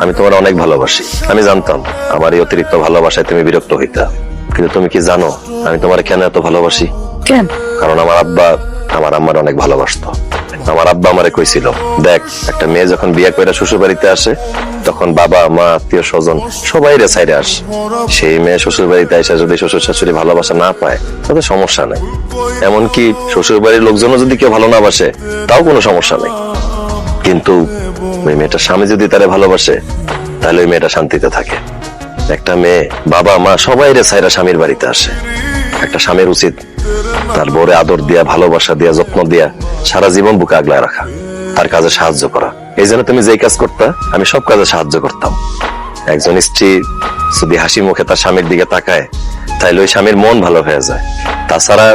আমি তোমার অনেক ভালোবাসি। আমি জানতাম আমার এই অতিরিক্ত ভালোবাসায় তুমি বিরক্ত হইতা, কিন্তু তুমি কি জানো আমি তোমার কেন এত ভালোবাসি? কেন? কারণ আমার আব্বা আমার আম্মার অনেক ভালোবাসতো। আমার আব্বা আমারে কইছিল, দেখ একটা মেয়ে যখন বিয়ে করে শ্বশুর বাড়িতে আসে তখন বাবা মা আত্মীয় স্বজন সবাই রে সাইডে আসে। সেই মেয়ে শ্বশুর বাড়িতে এসে যদি শ্বশুর শাশুড়ি ভালোবাসা না পায় তাতে সমস্যা নেই, এমনকি শ্বশুর বাড়ির লোকজনও যদি কেউ ভালো না বাসে তাও কোনো সমস্যা নেই। কিন্তু ওই মেয়েটার স্বামী যদি তারে ভালোবাসে তাহলে ওই মেয়েটা শান্তিতে থাকে। একটা মেয়ে বাবা মা সবাই রে সাইরা স্বামীর বাড়িতে আসে। একটা স্বামীর উচিত তার বউরে আদর দিয়া, ভালোবাসা দিয়া, যত্ন দিয়া সারা জীবন বুকে আগলায় রাখা, তার কাজে সাহায্য করা। এই জন্য তুমি যেই কাজ করতা আমি সব কাজে সাহায্য করতাম। একজন স্ত্রী যদি হাসি মুখে তার স্বামীর দিকে তাকায় তাইলে ওই স্বামীর মন ভালো হয়ে যায়। তাছাড়া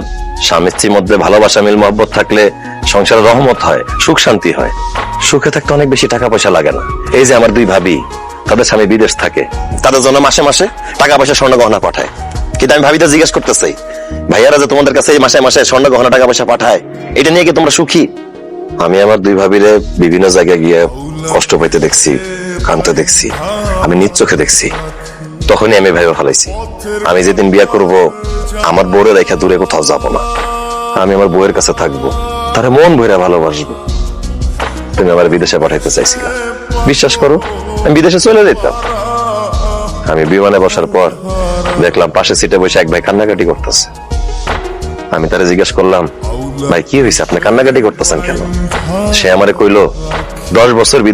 স্বামী স্ত্রীর মধ্যে ভালোবাসা মিল মহব্বত থাকলে সংসারে রহমত হয়, সুখ শান্তি হয়। সুখে থাকতে অনেক বেশি টাকা পয়সা লাগে না। এই যে আমার দুই ভাবি, তাদের স্বামী বিদেশ থাকে, তাদের জন্য মাসে মাসে টাকা পয়সা স্বর্ণ গহনা পাঠায়। কিন্তু আমি ভাবিতে জিজ্ঞেস করতে চাই, ভাইয়ারা যে তোমাদের কাছে এই মাসে মাসে স্বর্ণ গহনা টাকা পয়সা পাঠায়, এটা নিয়ে কি তোমরা সুখী? আমি আমার দুই ভাবিরে বিভিন্ন জায়গায় গিয়ে কষ্ট পাইতে দেখছি, কাঁদতে দেখছি, আমি নিজ চোখে দেখছি। তখনই আমি ভেবে ফেলাইছি আমি যেদিন বিয়ে করব আমার বউরে রেখে দূরে কোথাও যাব না, আমি আমার বউয়ের কাছে থাকবো, তারা মন ভরে ভালোবাসবো। তুমি আমার বিদেশে পাঠাইতে চাইছিলা, বিশ্বাস করো আমি বিদেশে চলে যেতাম। আমি বিমানে বসার পর দেখলাম পাশে সিটে বসে এক ভাই কান্নাকাটি করতেছে। আমি তারে জিজ্ঞেস করলাম, ভাই কি হয়েছে, আপনি কান্নাকাটি করতেছেন কেন? সে আমারে কইলো 10 বছর বিদেশে